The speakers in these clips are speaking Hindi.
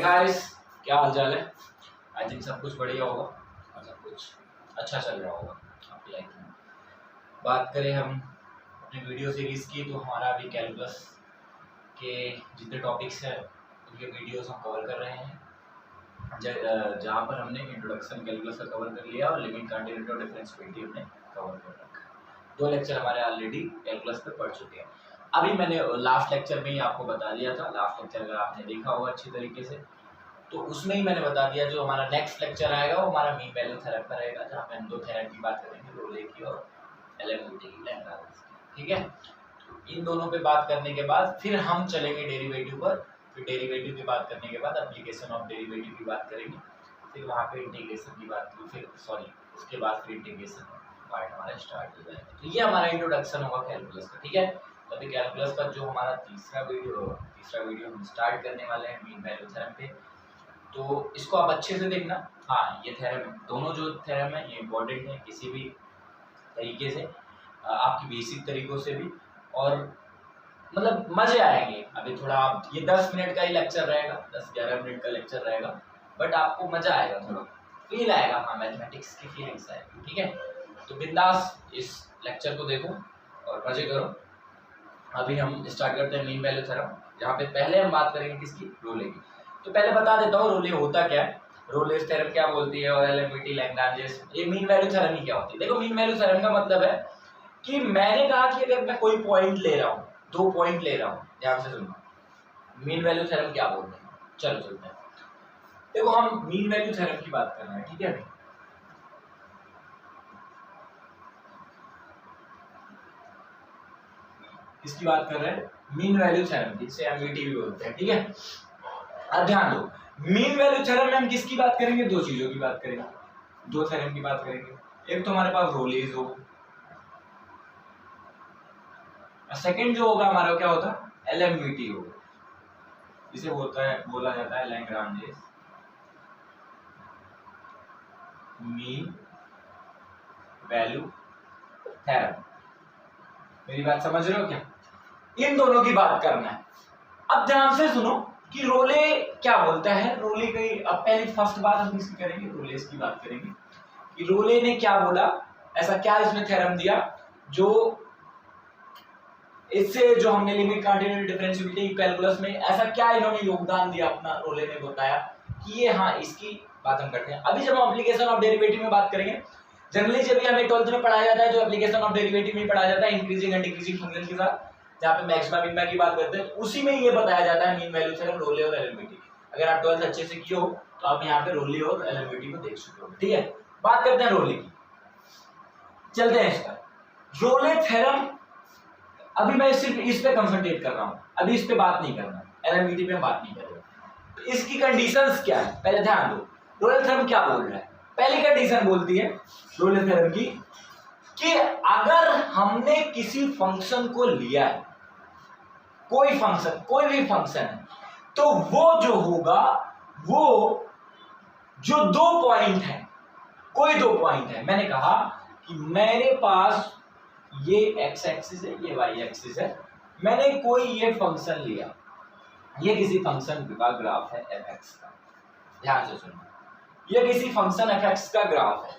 गाइस, क्या हाल चाल है? आई थिंक सब कुछ बढ़िया होगा और सब कुछ अच्छा चल रहा होगा आपकी लाइफ में। बात करें हम अपनी वीडियो सीरीज की, तो हमारा अभी कैलकुलस के जितने टॉपिक्स हैं उनके वीडियोस हम कवर कर रहे हैं, जहाँ पर हमने इंट्रोडक्शन कैलकुलस का कवर कर लिया और लिमिट, कंटिन्यूटी और डिफरेंशिएबिलिटी हमने कवर कर रखा है। 2 लेक्चर हमारे ऑलरेडी कैलकुलस पे पढ़ चुके हैं। अभी मैंने लास्ट लेक्चर में ही आपको बता दिया था, लास्ट लेक्चर अगर आपने देखा होगा अच्छी तरीके से, तो उसमें ही मैंने बता दिया जो हमारा नेक्स्ट लेक्चर आएगा वो हमारा मीन वैल्यू थ्योरम पर रहेगा, जहाँ पे हम 2 थ्योरम की बात करेंगे, रोले की और एलेमोइटी की, लैग्रांज की। ठीक है, तो इन दोनों पे बात करने के बाद फिर हम चलेंगे डेरिवेटिव पर। फिर डेरिवेटिव की बात करने के बाद एप्लीकेशन ऑफ डेरिवेटिव की बात करेंगे, फिर वहाँ पे इंटीग्रेशन की बात की, फिर उसके बाद फिर इंटीग्रेशन पार्ट हमारा स्टार्ट हो जाएगा। तो ये हमारा इंट्रोडक्शन होगा कैलकुलस का। ठीक है, तो अभी कैलकुलस का जो हमारा तीसरा वीडियो हम स्टार्ट करने वाले हैं मीन वैल्यू थ्योरम पे। तो इसको आप अच्छे से देखना। हाँ, ये थ्योरम, दोनों जो थ्योरम है ये इम्पोर्टेंट है किसी भी तरीके से, आपकी बेसिक तरीकों से भी, और मतलब मजे आएंगे। अभी थोड़ा आप, ये 10 मिनट का ही लेक्चर रहेगा, 10-11 मिनट का लेक्चर रहेगा, बट आपको मजा आएगा, थोड़ा फील आएगा। हाँ, मैथमेटिक्स की फीलिंग्स आएगी। ठीक है, तो बिंदास इस लेक्चर को देखो और मजे करो। अभी हम स्टार्ट करते हैं मीन वैल्यू थ्योरम, जहाँ पे पहले हम बात करेंगे किसकी, रोले की। तो पहले बता देता हूँ रोले होता क्या है, रोले थ्योरम क्या बोलती है, और एलेमोइटी, लैग्रांज, ये मीन वैल्यू थ्योरम ही क्या होती है। देखो, मीन वैल्यू थ्योरम का मतलब है कि मैंने कहा कि अगर मैं कोई पॉइंट ले रहा हूँ, 2 पॉइंट ले रहा हूँ, ध्यान से सुनना, मीन वैल्यू थ्योरम क्या बोलते हैं। चलो चलते हैं। देखो, हम मीन वैल्यू थ्योरम की बात कर रहे हैं, ठीक है। किसकी बात कर रहे हैं? मीन वैल्यू थ्योरम की, इसे एमवीटी भी बोलते हैं। ठीक है, अब ध्यान दो, मीन वैल्यू थ्योरम में हम किसकी बात करेंगे? 2 चीजों की बात करेंगे, 2 थ्योरम की बात करेंगे। एक तो हमारे पास रोलेज हो, सेकंड जो होगा हमारा क्या होता है, एलएमवीटी होगा, इसे बोला जाता है लैग्रांज मीन वैल्यू थ्योरम। मेरी बात समझ रहे हो क्या? इन दोनों की बात करना है। अब ध्यान से सुनो कि रोले क्या बोलता है, रोले की, अब पहले फर्स्ट बात हम इसकी करेंगे, रोलेस की बात करेंगे कि रोले ने क्या बोला, ऐसा क्या इसने थ्योरम दिया जो इससे, जो हमने लिमिट, कंटिन्यूटी, डिफरेंशिएबिलिटी, कैलकुलस में ऐसा क्या इन्होंने योगदान दिया अपना, रोले ने बताया कि ये, हाँ, इसकी बात हम करते हैं। अभी जब हम एप्लीकेशन ऑफ डेरिवेटिव में बात करेंगे, जनरली जब हमें 12th में पढ़ाया जाता है, जो एप्लीकेशन ऑफ डेरिवेटिव में पढ़ाया जाता है इंक्रीजिंग एंड डिक्रीजिंग फंक्शन के साथ, जहाँ पे मैक्सिमा मिनिमा की बात करते हैं, उसी में ये बताया जाता है मीन वैल्यू थ्योरम, रोले और एलेमोइटी। अगर आप 12th अच्छे से किए हो तो आप यहाँ पे रोले और एलेमोइटी को देख चुके हो। ठीक है, बात करते हैं रोले की, चलते हैं इस पर। रोले थ्योरम, अभी मैं सिर्फ इस पे कंसंट्रेट कर रहा हूँ, अभी इस पे बात नहीं करना, एलेमोइटी पे बात नहीं कर रहा। तो इसकी कंडीशंस क्या है, पहले ध्यान दो। रोले थ्योरम क्या बोल रहा है? पहली कंडीशन बोलती है रोले थ्योरम की कि अगर हमने किसी फंक्शन को लिया है, कोई फंक्शन, कोई भी फंक्शन है, तो वो जो होगा, वो जो 2 पॉइंट है, कोई 2 पॉइंट है, मैंने कहा कि मेरे पास ये एक्स एक्सिस है, ये वाई एक्सिस है, मैंने कोई ये फंक्शन लिया, ये किसी फंक्शन का ग्राफ है एफ एक्स का, ध्यान से सुनो, ये किसी फंक्शन एफ एक्स का ग्राफ है।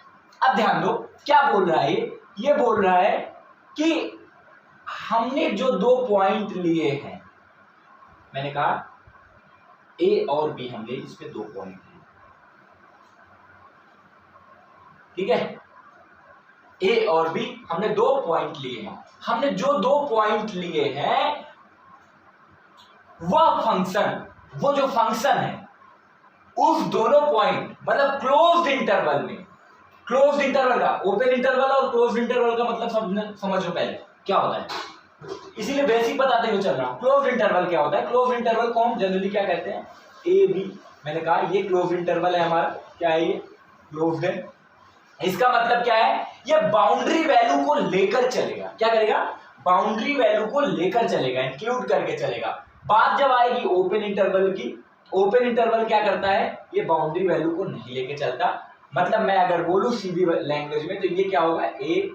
अब ध्यान दो, क्या बोल रहा है ये बोल रहा है कि हमने जो 2 पॉइंट लिए हैं, मैंने कहा ए और बी, हमने इस पे 2 पॉइंट लिए, ठीक है, ए और बी हमने 2 पॉइंट लिए हैं। हमने जो 2 पॉइंट लिए हैं, वह फंक्शन, वो जो फंक्शन है, उस दोनों पॉइंट, मतलब क्लोज्ड इंटरवल में, क्लोज्ड इंटरवल का, ओपन इंटरवल और क्लोज्ड इंटरवल का मतलब समझो पहले क्या होता है, इसीलिए बेसिक बताते हुए चल रहा हूं। क्लोज्ड इंटरवल क्या होता है? क्लोज्ड इंटरवल को हम जनरली क्या कहते हैं, ए बी। मैंने कहा ये क्लोज्ड इंटरवल है हमारा, क्या है ये, क्लोज्ड है। इसका मतलब क्या है, ये बाउंड्री वैल्यू को लेकर चलेगा, क्या करेगा, बाउंड्री वैल्यू को लेकर चलेगा, इंक्लूड करके चलेगा। बात जब आएगी ओपन इंटरवल की, ओपन इंटरवल क्या करता है, ये बाउंड्री वैल्यू को नहीं लेके चलता। मतलब मैं अगर बोलूं सीधी लैंग्वेज में तो ये क्या होगा, ए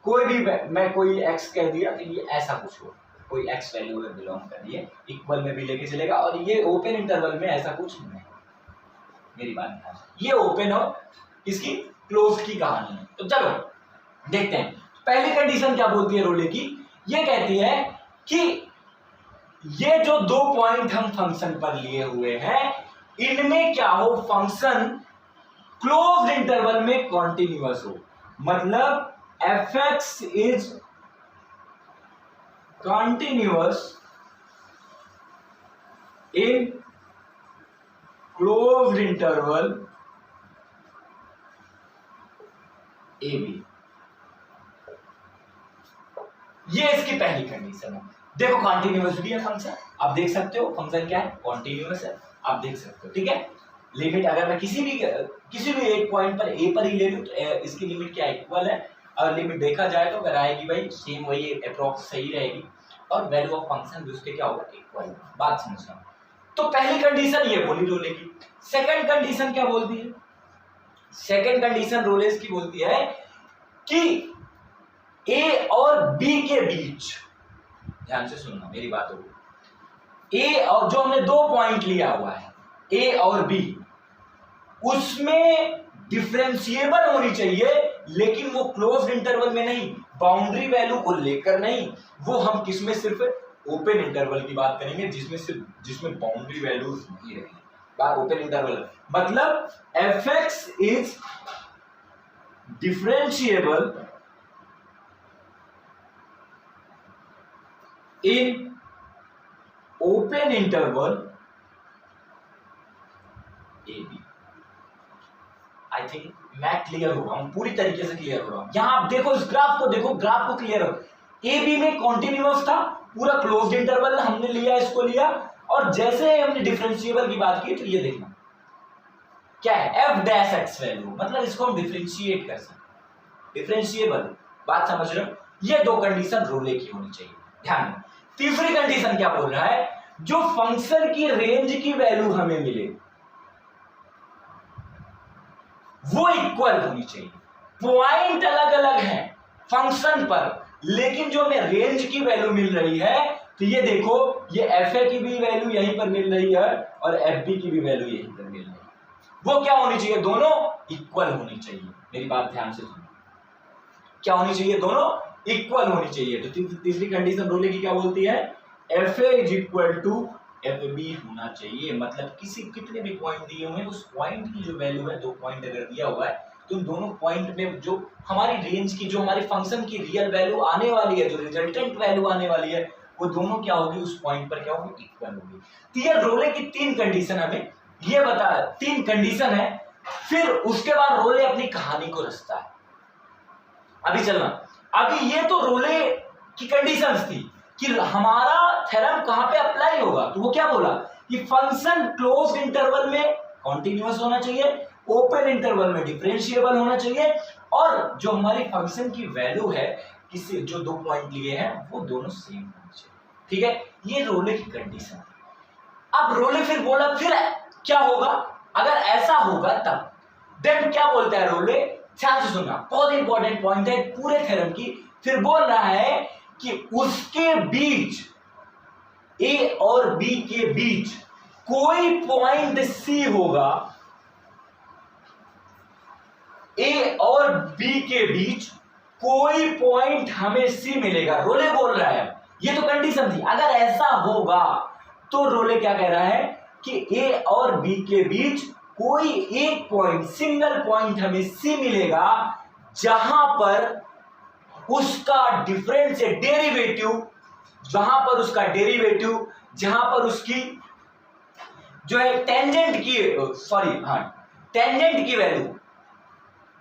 कोई भी मैं कोई एक्स कह दिया तो ये ऐसा कुछ हो, कोई एक्स वैल्यू में बिलोंग कर दिए, इक्वल में भी लेके चलेगा। और ये ओपन इंटरवल में ऐसा कुछ नहीं, मेरी बात ध्यान से, ये ओपन और इसकी क्लोज की कहानी है। तो चलो देखते हैं पहली कंडीशन क्या बोलती है रोले की। ये कहती है कि ये जो दो पॉइंट हम फंक्शन पर लिए हुए हैं इनमें क्या हो, फंक्शन क्लोज्ड इंटरवल में कॉन्टिन्यूअस हो। मतलब fx is continuous in closed interval AB। ये इसकी पहली कंडीशन है। देखो कॉन्टिन्यूअस भी है फंक्शन, आप देख सकते हो फंक्शन क्या है, कॉन्टिन्यूअस है, आप देख सकते हो, ठीक है। लिमिट अगर मैं किसी भी एक पॉइंट पर ए पर ही ले लूं तो इसकी लिमिट क्या इक्वल है, और लिमिट देखा जाए तो अगर आएगी भाई सेम वही अप्रोक्स सही रहेगी, और वैल्यू ऑफ फंक्शन भी उसके क्या होगा, इक्वल। बात समझना। तो पहली कंडीशन ये बोली रोले की। सेकंड कंडीशन क्या बोलती है, सेकंड कंडीशन रोलेस की बोलती है कि ए और बी के बीच, ध्यान से सुनना मेरी बात होगी, ए और जो हमने दो पॉइंट लिया हुआ है ए और बी, उसमें डिफरेंशिएबल होनी चाहिए, लेकिन वो क्लोज्ड इंटरवल में नहीं, बाउंड्री वैल्यू को लेकर नहीं, वो हम किसमें सिर्फ ओपन इंटरवल की बात करेंगे जिसमें बाउंड्री वैल्यूज नहीं रहेगी। बात ओपन इंटरवल मतलब fx is differentiable in open interval AB। I think मैं क्लियर हो रहा हूं, पूरी तरीके से क्लियर हो रहा हूं। यहां आप देखो इस ग्राफ को, देखो ग्राफ को क्लियर हो, ए बी में कॉन्टिन्यूअस था, पूरा क्लोज्ड इंटरवल हमने लिया, इसको लिया, और जैसे हमने डिफरेंशिएबल की बात की तो ये देखना क्या है, एफ डैश एक्स वैल्यू, मतलब इसको हम डिफरेंशिएट कर सकते, डिफरेंशिएबल। बात समझ रहे हो, ये दो कंडीशन रोले की होनी चाहिए, ध्यान में। तीसरी कंडीशन क्या बोल रहा है, जो फंक्शन की रेंज की वैल्यू हमें मिले वो इक्वल होनी चाहिए। पॉइंट अलग अलग है फंक्शन पर, लेकिन जो हमें रेंज की वैल्यू मिल रही है, तो ये देखो ये एफ ए की भी वैल्यू यहीं पर मिल रही है और एफ बी की भी वैल्यू यहीं पर मिल रही है, वो क्या होनी चाहिए, दोनों इक्वल होनी चाहिए। मेरी बात ध्यान से सुनो, क्या होनी चाहिए, दोनों इक्वल होनी चाहिए। तो तीसरी कंडीशन रोले की क्या बोलती है, F A is equal to F B होना चाहिए। मतलब कितने भी पॉइंट दिए हुए हैं, उस पॉइंट की जो वैल्यू है, दो पॉइंट अगर दिया हुआ है तो उन दोनों पॉइंट में जो हमारी रेंज की, जो हमारे फंक्शन की रियल वैल्यू आने वाली है, जो रिजल्टेंट वैल्यू आने वाली है, वो दोनों क्या होगी, उस पॉइंट पर क्या होगी, इक्वल होगी। तो ये रोले की तीन कंडीशन हमें ये बता, तीन कंडीशन है। फिर उसके बाद रोले अपनी कहानी को रचता है। अभी चलना, अभी ये तो रोले की कंडीशंस थी कि हमारा थ्योरम कहां पे अप्लाई होगा, तो वो क्या बोला कि फंक्शन क्लोज्ड इंटरवल में कॉन्टिन्यूअस होना चाहिए, ओपन इंटरवल में डिफरेंशिएबल होना चाहिए, और जो हमारी फंक्शन की वैल्यू है, किसी जो दो पॉइंट लिए हैं वो दोनों सेम होना चाहिए। ठीक है, ये रोले की कंडीशन है। अब रोले फिर बोला फिर क्या होगा, अगर ऐसा होगा तब देन क्या बोलता है रोले, ध्यान से सुनना, बहुत इंपॉर्टेंट पॉइंट है पूरे थ्योरम की। फिर बोल रहा है कि उसके बीच, ए और बी के बीच कोई पॉइंट सी होगा, ए और बी के बीच कोई पॉइंट हमें सी मिलेगा। रोले बोल रहा है, ये तो कंडीशन थी, अगर ऐसा होगा तो रोले क्या कह रहा है कि ए और बी के बीच कोई एक पॉइंट, सिंगल पॉइंट हमें सी मिलेगा, जहां पर उसका डिफरेंस है डेरिवेटिव, जहां पर उसका डेरिवेटिव, जहां पर उसकी जो है टेंजेंट की, टेंजेंट की वैल्यू,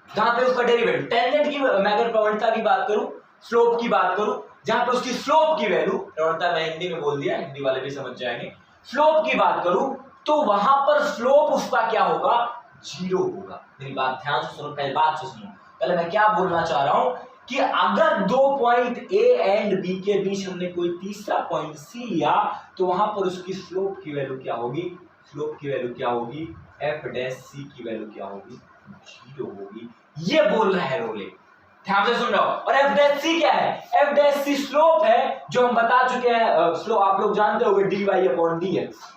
जहां पे उसका डेरिवेटिव, टेंजेंट की मैं अगर प्रवणता की बात करूं, स्लोप की बात करूं, जहां पे उसकी स्लोप की वैल्यू, प्रवणता मैं हिंदी में बोल दिया, हिंदी वाले भी समझ जाएंगे, स्लोप की बात करूं तो वहां पर स्लोप उसका क्या होगा, जीरो होगा। मेरी बात ध्यान से सुनो, पहले बात से सुनो, पहले मैं क्या बोलना चाह रहा हूं कि अगर दो पॉइंट ए एंड बी के बीच हमने कोई तीसरा पॉइंट सी लिया तो वहां पर उसकी स्लोप की वैल्यू क्या होगी, स्लोप की वैल्यू क्या होगी, एफ डैश सी की वैल्यू क्या होगी, 0 होगी। ये बोल रहा है रोले, ध्यान से सुन रहा हो। और एफ डैश सी क्या है, एफ डैश सी स्लोप है, जो हम बता चुके हैं, स्लोप आप लोग जानते होंगे dy/dx।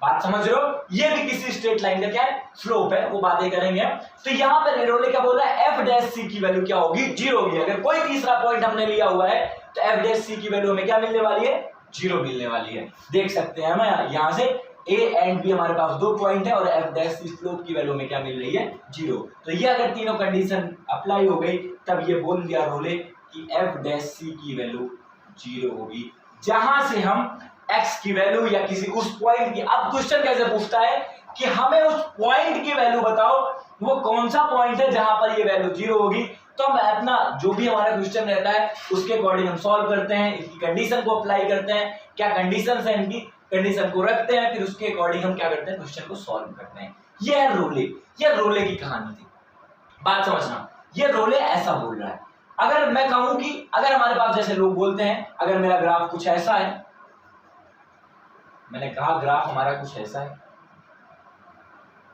बात समझ रहे हो, ये भी किसी स्ट्रेट लाइन का क्या है, स्लोप है, वो बातें करेंगे। तो यहां पर रोले क्या बोल रहा है, एफ डैश सी की वैल्यू क्या होगी, 0 होगी। अगर कोई तीसरा पॉइंट हमने लिया हुआ है तो एफ डैश सी की वैल्यू हमें क्या मिलने वाली है, 0 मिलने वाली है। देख सकते हैं हम यहां से ए एंड बी हमारे पास 2 पॉइंट है और एफ डैश सी स्लोप की वैल्यू में क्या मिल रही है, 0। तो ये अगर तीनों कंडीशन अप्लाई हो गई तब ये बोल दिया रोले कि एफ डैश सी की वैल्यू 0 होगी, जहां से हम x की वैल्यू या किसी उस पॉइंट की। अब क्वेश्चन कैसे पूछता है कि हमें उस पॉइंट की वैल्यू बताओ, वो कौन सा पॉइंट है जहां पर ये वैल्यू 0 होगी। तो हम अपना जो भी हमारा क्वेश्चन रहता है उसके अकॉर्डिंग हम सॉल्व करते हैं, इसकी कंडीशन को अप्लाई करते हैं, क्या कंडीशंस है इनकी, कंडीशन को रखते हैं, फिर उसके अकॉर्डिंग हम क्या करते हैं, क्वेश्चन को सॉल्व करते हैं। ये है रोले, ये रोले की कहानी थी। बात समझना, ये रोले ऐसा बोल रहा है। अगर मैं कहूं कि अगर हमारे पास जैसे लोग बोलते हैं, अगर मेरा ग्राफ कुछ ऐसा है, मैंने कहा ग्राफ हमारा कुछ ऐसा है,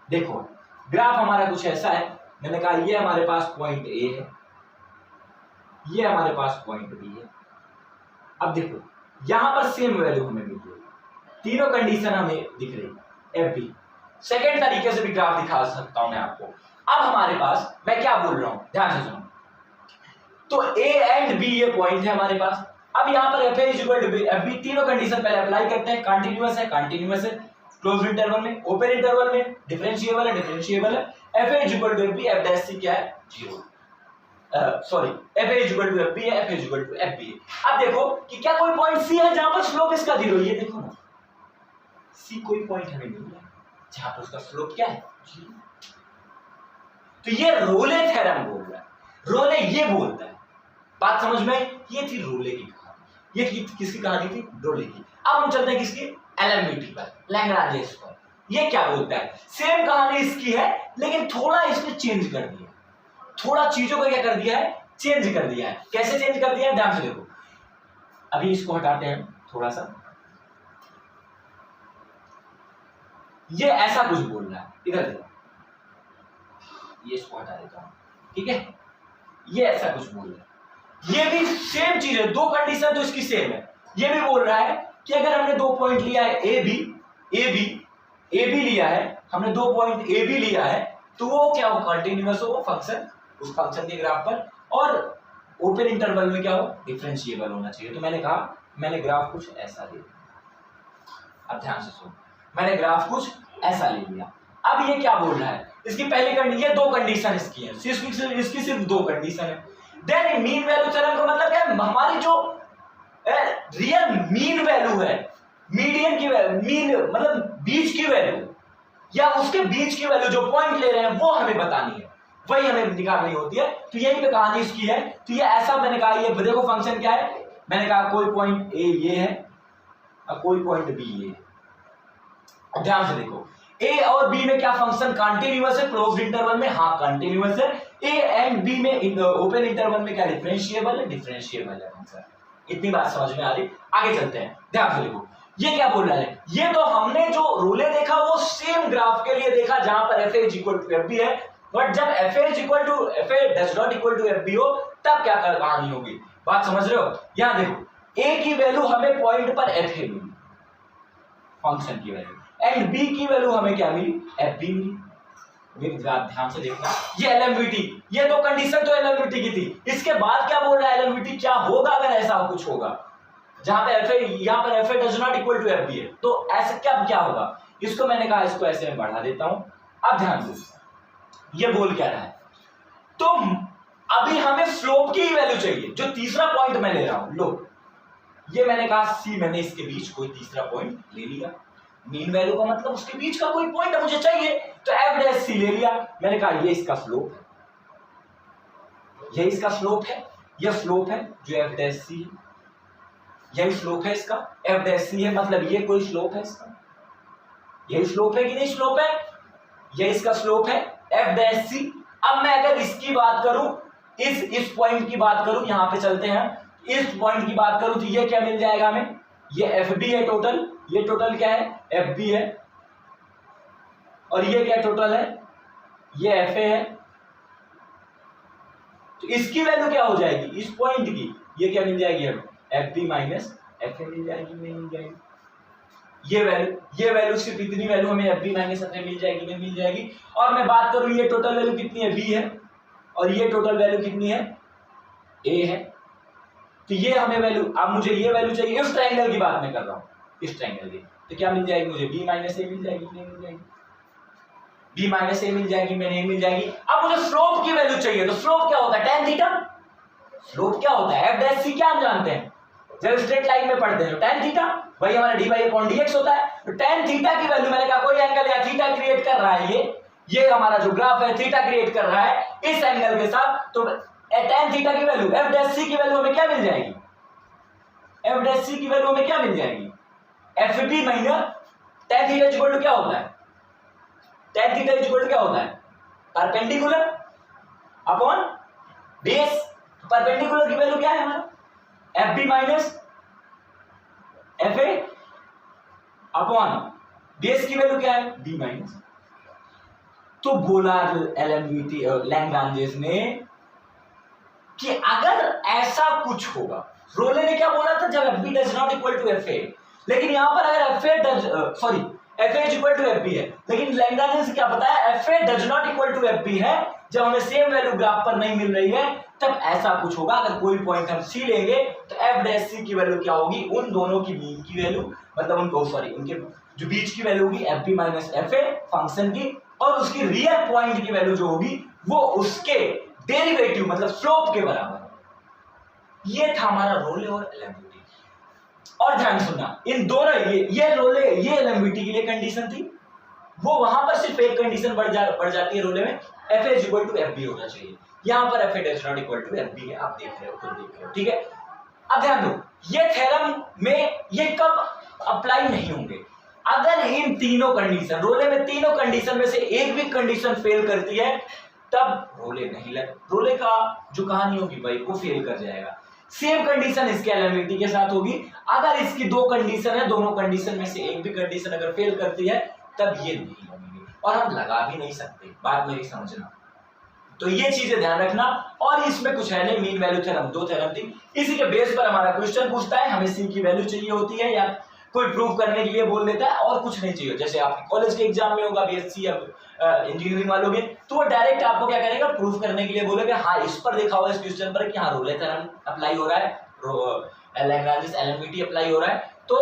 देखो ग्राफ हमारा कुछ ऐसा है, मैंने कहा ये हमारे पास पॉइंट ए है, ये हमारे पास पॉइंट बी है। अब देखो यहां पर सेम वैल्यू हमें मिल रही है, तीनों कंडीशन हमें दिख रही है, एफ बी। सेकेंड तरीके से भी ग्राफ दिखा सकता हूं मैं आपको। अब हमारे पास मैं क्या बोल रहा हूं, ध्यान से सुनो। तो ए एंड बी ये पॉइंट है हमारे पास। अब यहाँ पर F A equal to B, F B, तीनों कंडीशन पहले अप्लाई करते हैं। कंटिन्यूअस है, कंटिन्यूअस है, क्लोज इंटरवल में, ओपन इंटरवल में, डिफरेंशिएबल है, डिफरेंशिएबल है। F A equal to F B, F dash C क्या है, 0। Sorry, F A equal to F B है, F A equal to F B है। अब देखो कि क्या कोई पॉइंट सी है जहां पर स्लोप इसका 0, ये देखो ना, सी कोई पॉइंट हमें मिल रहा है जहां पर उसका स्लोप क्या है, 0। तो ये रोले थ्योरम बोल रहा है, रोले ये बोलता है। बात समझ में, ये थी रोले की कहानी। ये किसकी कहानी थी, रोले की। अब हम चलते हैं किसकी, एलएमवीटी पर, लैग्रांज पर। ये क्या बोलता है, सेम कहानी इसकी है लेकिन थोड़ा इसने चेंज कर दिया, थोड़ा चीजों को क्या कर दिया है, चेंज कर दिया है। कैसे चेंज कर दिया है, ध्यान से देखो। अभी इसको हटाते हैं थोड़ा सा, ये ऐसा कुछ बोल रहा है, इधर देखो, ये इसको हटा देता हूं, ठीक है। ये ऐसा कुछ बोल रहा है, ये भी सेम चीज है, 2 कंडीशन तो इसकी सेम है। ये भी बोल रहा है कि अगर हमने 2 पॉइंट लिया है ए बी लिया है, हमने 2 पॉइंट ए बी लिया है, तो वो क्या हो, कंटिन्यूअस हो, वो फंक्शन उस फंक्शन के ग्राफ पर, और ओपन इंटरवल में क्या हो, डिफरेंशिएबल होना चाहिए। तो मैंने कहा मैंने ग्राफ कुछ ऐसा ले लिया। अब ध्यान से सुनो, मैंने ग्राफ कुछ ऐसा ले लिया। अब ये क्या बोल रहा है, इसकी पहली कंडीशन, ये 2 कंडीशन इसकी है, इसकी सिर्फ 2 कंडीशन है। देन मीन वैल्यू थ्योरम का मतलब क्या है, हमारी जो रियल मीन वैल्यू है, मीडियन की वैल्यू, मीन मतलब बीच की वैल्यू या उसके बीच की वैल्यू, जो पॉइंट ले रहे हैं वो हमें बतानी है, वही हमें निकालनी होती है। तो यही पे कहानी इसकी है। तो ये ऐसा, मैंने कहा ये देखो फंक्शन क्या है, मैंने कहा कोई पॉइंट ए ये है और कोई पॉइंट बी ये है। ध्यान से देखो, ए और बी में क्या फंक्शन कंटिन्यूअस है, क्लोज्ड इंटरवल में हाँ कंटिन्यूअस है। ए एंड बी में ओपन इंटरवल में क्या डिफरेंशिएबल है, डिफरेंशिएबल है फंक्शन। इतनी बात समझ में आ रही, आगे चलते हैं। ध्यान से देखो ये क्या बोल रहा है, ये तो हमने जो रोले देखा वो सेम ग्राफ के लिए देखा जहां पर F A equal to F B है, बट जब F A equal to F A does not equal to F B हो तब क्या कहानी होगी। बात समझ रहे हो, यहां देखो ए की वैल्यू हमें पॉइंट पर एफ ए मिली, फंक्शन की वैल्यू, एंड बी की वैल्यू हमें क्या मिली, एफ बी मिली। ध्यान से देखना, ये एलएमवीटी, ये 2 कंडीशन तो एलएमवीटी की थी। इसके बाद क्या बोल रहा है एलएमवीटी, क्या होगा अगर ऐसा कुछ होगा जहां पे एफ ए, यहां पर F A does not equal to F B है, तो ऐसे क्या होगा। इसको मैंने कहा इसको ऐसे में बढ़ा देता हूं। अब ध्यान दो, ये बोल क्या रहा है, तो अभी हमें स्लोप की ही वैल्यू चाहिए, जो तीसरा पॉइंट मैं ले रहा हूं। लो ये मैंने कहा सी, मैंने इसके बीच कोई तीसरा पॉइंट ले लिया, मीन वैल्यू का मतलब उसके बीच का कोई पॉइंट मुझे चाहिए, तो एफ डैश सी ले लिया। मैंने कहा ये इसका स्लोप है, ये इसका स्लोप है, ये स्लोप है जो एफ डैश सी है, यही स्लोप है इसका, एफ डैश सी है, मतलब ये कोई स्लोप है इसका, यही स्लोप है कि नहीं, स्लोप है, ये इसका स्लोप है एफ डैश सी। अब मैं अगर इसकी बात करूं, इस पॉइंट की बात करूं, यहां पे चलते हैं, इस पॉइंट की बात करूं तो ये क्या मिल जाएगा हमें, ये एफ बी है टोटल, ये टोटल क्या है, एफ बी है, और ये क्या टोटल है, ये एफ ए है। तो इसकी वैल्यू क्या हो जाएगी, इस पॉइंट की, ये क्या मिल जाएगी हमें, F B minus F A मिल जाएगी, मिल जाएगी। ये वैल्यू सिर्फ इतनी वैल्यू हमें F B minus F A मिल जाएगी, मिल जाएगी। और मैं बात करूं ये टोटल वैल्यू कितनी है, बी है, और ये टोटल वैल्यू कितनी है, ए है। तो ये हमें वैल्यू, अब मुझे ये वैल्यू चाहिए, इस ट्रायंगल की बात मैं कर रहा हूं, इस ट्रायंगल की। तो क्या मिल जाएगी मुझे, बी माइनस ए मिल जाएगी, मिल जाएगी, बी माइनस ए मिल जाएगी, मैंने ए मिल जाएगी। अब मुझे स्लोप की वैल्यू चाहिए, तो स्लोप क्या होता है, tan थीटा। स्लोप क्या होता है, एफ डैश सी, क्या हम जानते हैं जब स्ट्रेट लाइन में पढ़ते हैं, तो tan थीटा वही हमारा D by upon D x होता है। तो tan थीटा की वैल्यू, मैंने कहा कोई एंगल या थीटा क्रिएट कर रहा है, ये हमारा जो ग्राफ है थीटा क्रिएट कर रहा है इस एंगल के साथ, तो tan थीटा की वैल्यू, एफ डैश सी की वैल्यू हमें क्या मिल जाएगी, एफ डैश सी की वैल्यू हमें क्या मिल जाएगी, F B minus tan theta equal to क्या होता है, tan थीटा इक्वल टू क्या होता है, परपेंडिकुलर अपॉन बेस। परपेंडिकुलर की वैल्यू क्या है हमारा, F B minus F A upon base की वैल्यू क्या है, बी माइनस। तो बोला एलएमवीटी लैग्रांजेस ने कि अगर ऐसा कुछ होगा, रोले ने क्या बोला था, जब F B does not equal to F A, लेकिन यहां पर अगर F A does sorry F A equal to F B है, लेकिन लैग्रांज ने क्या बताया, F A does not equal to F B है, जब हमें सेम वैल्यू ग्राफ पर नहीं मिल रही है तब ऐसा कुछ होगा। अगर कोई पॉइंट हम सी लेंगे तो एफ डैश सी की वैल्यू क्या होगी, उन दोनों की मीन की वैल्यू, मतलब उनको सॉरी उनके जो बीच की वैल्यू होगी F B minus F A function की, और उसकी रियल पॉइंट की वैल्यू जो होगी वो उसके डेरिवेटिव मतलब स्लोप के बराबर। ये था हमारा रोले और एलएमवीटी। और ध्यान सुनना, इन दोनों ये रोले ये एलएमवीटी के लिए कंडीशन थी, वो वहां पर सिर्फ एक कंडीशन बढ़ जाती है रोले में, F A equal to F B होना चाहिए। यहां पर F A does not equal to F B है, आप देख रहे हो, खुद देख रहे हो, ठीक है। अब ध्यान दो, ये थ्योरम में ये कब अप्लाई नहीं होंगे, अगर इन तीनों कंडीशन, रोले में तीनों कंडीशन में से एक भी कंडीशन फेल करती है तब रोले नहीं लग, रोले का जो कहानी होगी भाई वो फेल कर जाएगा। सेम कंडीशन इसके एलएमवीटी के साथ होगी, अगर इसकी दो कंडीशन है, दोनों कंडीशन में से एक भी कंडीशन अगर फेल करती है तब ये नहीं लगेगी, और हम लगा भी नहीं सकते, बात मेरी समझना। तो ये चीजें ध्यान रखना। और इसमें कुछ है नहीं, मीन वैल्यू थ्योरम, दो थ्योरम थी, इसी के बेस पर हमारा क्वेश्चन पूछता है, हमें सी की वैल्यू चाहिए होती है या कोई प्रूव करने के लिए बोल देता है, और कुछ नहीं चाहिए। जैसे आपके कॉलेज के एग्जाम में होगा बीएससी या इंजीनियरिंग वालों में, तो वो डायरेक्ट आपको क्या करेगा, प्रूफ करने के लिए बोलेगा, हाँ इस पर देखा हुआ इस क्वेश्चन पर कि हाँ रोले थ्योरम अप्लाई हो रहा है, लैग्रांज एलएमवीटी अप्लाई हो रहा है, तो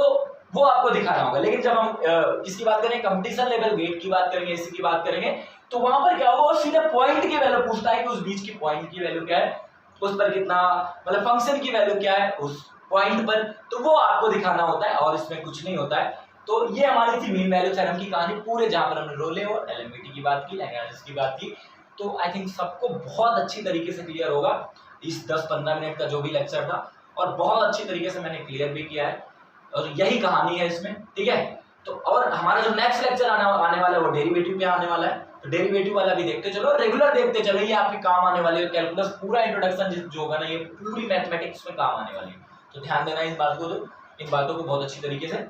वो आपको दिखाना होगा। लेकिन जब हम किसकी बात करेंगे, कंपटीशन लेवल वेट की बात करेंगे, इसी की बात करेंगे, तो वहां पर क्या होगा, सीधे पॉइंट की वैल्यू पूछता है कि उस बीच की पॉइंट की वैल्यू क्या है, उस पर कितना मतलब फंक्शन की वैल्यू क्या है उस पॉइंट पर, तो वो आपको दिखाना होता है, और इसमें कुछ नहीं होता है। तो ये हमारी थी मीन वैल्यू थ्योरम की कहानी पूरे, जहां पर हमने रोले और एलएमवीटी की बात की, लैग्रांज की बात की। तो आई थिंक सबको बहुत अच्छी तरीके से क्लियर होगा इस 10-15 मिनट का जो भी लेक्चर था, और बहुत अच्छी तरीके से मैंने क्लियर भी किया है, और यही कहानी है इसमें, ठीक है। तो और हमारा जो नेक्स्ट लेक्चर आने वाला है वो डेरिवेटिव पे आने वाला है, तो डेरिवेटिव वाला भी देखते चलो, रेगुलर देखते चलो, ये आपके काम आने वाली है। कैलकुलस पूरा इंट्रोडक्शन जो होगा ना, ये पूरी मैथमेटिक्स में काम आने वाली है, तो ध्यान देना इस बात को, तो इन बातों को बहुत अच्छी तरीके से।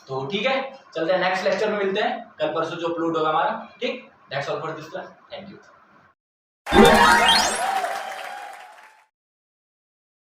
तो ठीक है, चलते हैं नेक्स्ट लेक्चर में, मिलते हैं कल परसों जो अपलोड होगा हमारा, ठीक। That's all for this class, thank you.